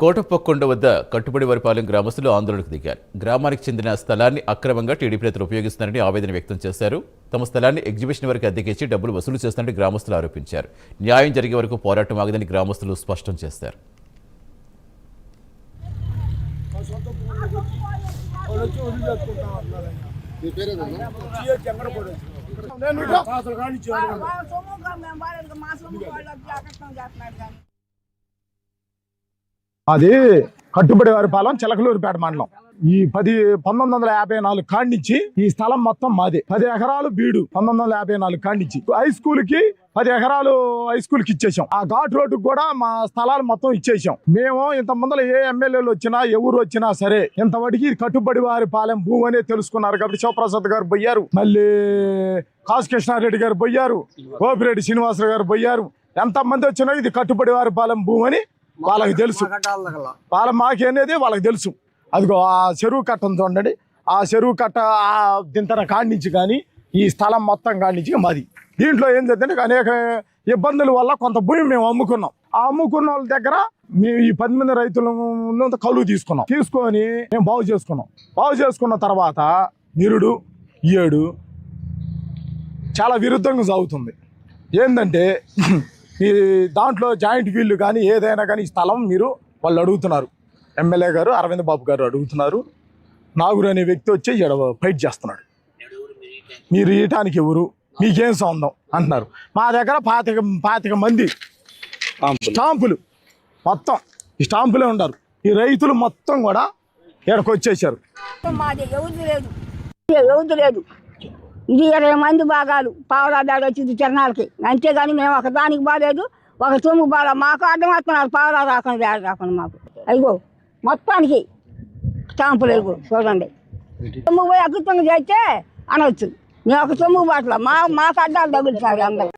కోటప్పకొండ వద్ద కట్టుబడివారిపాలెం గ్రామస్తులు ఆందోళనకు దిగారు. గ్రామానికి చెందిన స్థలాన్ని అక్రమంగా టీడీపీ నేతలు ఉపయోగిస్తున్నారని ఆవేదన వ్యక్తం చేశారు. తమ స్థలాన్ని ఎగ్జిబిషన్ వరకు అద్దెకిచ్చి డబ్బులు వసూలు చేస్తారని గ్రామస్తులు ఆరోపించారు. న్యాయం జరిగే వరకు పోరాటం ఆగదని గ్రామస్తులు స్పష్టం చేశారు. అది కట్టుబడివారిపాలెం చిలకలూరిపేట మండలం. ఈ 1954 కాడ్నిచ్చి ఈ స్థలం మొత్తం మాదే. 10 ఎకరాలు బీడు 1954 కాడ్నిచ్చి హై స్కూల్ కి 10 ఎకరాలు హై స్కూల్ కి ఇచ్చేసాం. ఆ ఘాట్ రోడ్డుకు కూడా మా స్థలాలు మొత్తం ఇచ్చేసాం. మేము ఇంత ముందర ఏ ఎమ్మెల్యేలు వచ్చినా ఎవరు వచ్చినా సరే ఇంతవరకు కట్టుబడివారిపాలెం భూమి అనే తెలుసుకున్నారు కాబట్టి శివప్రసాద్ గారు పోయారు, మళ్ళీ కాసు కృష్ణారెడ్డి గారు పోయారు, గోపిరెడ్డి శ్రీనివాసరావు గారు పోయారు. ఎంతమంది వచ్చినా ఇది కట్టుబడివారిపాలెం భూమి అని వాళ్ళకి తెలుసు. వాళ్ళ మాకేనేది వాళ్ళకి తెలుసు. అదిగో ఆ చెరువు కట్ట చూడండి, ఆ చెరువు కట్ట దింతన కాడ్నించి కానీ ఈ స్థలం మొత్తం కాడ్నించి మాది. దీంట్లో ఏం జరిగిందంటే అనేక ఇబ్బందుల వల్ల కొంత భూమి మేము అమ్ముకున్నాం. ఆ అమ్ముకున్న వాళ్ళ దగ్గర మేము ఈ 10 మంది రైతులు కలువు తీసుకొని మేము బాగు చేసుకున్నాం. బాగు చేసుకున్న తర్వాత నిరుడు ఏడు చాలా విరుద్ధంగా సాగుతుంది. ఏంటంటే ఈ దాంట్లో జాయింట్ వీళ్ళు కానీ ఏదైనా కానీ ఈ స్థలం మీరు వాళ్ళు అడుగుతున్నారు. ఎమ్మెల్యే గారు అరవింద్ బాబు గారు అడుగుతున్నారు. నాగురు అనే వ్యక్తి వచ్చి ఫైట్ చేస్తున్నాడు. మీరు ఇయటానికి ఎవరు, మీకేం సంబంధం అంటున్నారు. మా దగ్గర 25 మంది స్టాంపులు మొత్తం ఈ స్టాంపులే ఉన్నారు. ఈ రైతులు మొత్తం కూడా ఇక్కడికి వచ్చేసారు. ఇది 20 మంది భాగాలు పావులా బ్యాగ్ వచ్చింది తిరణాలకి. అంతేగాని మేము ఒక దానికి బాగాలేదు, ఒక తొమ్మిది బాగా మాకు అర్థమవుతున్నారు. పావులా రాకుండా బ్యాగ్ రాకుండా మాకు అయ్యో మొత్తానికి స్టాంపులు అయ్యో చూడండి. 9 అకృతంగా చేస్తే అనవచ్చు. మేము ఒక 9 బాటలో మాకు అడ్డాలు తగులుతున్నారు అందరూ.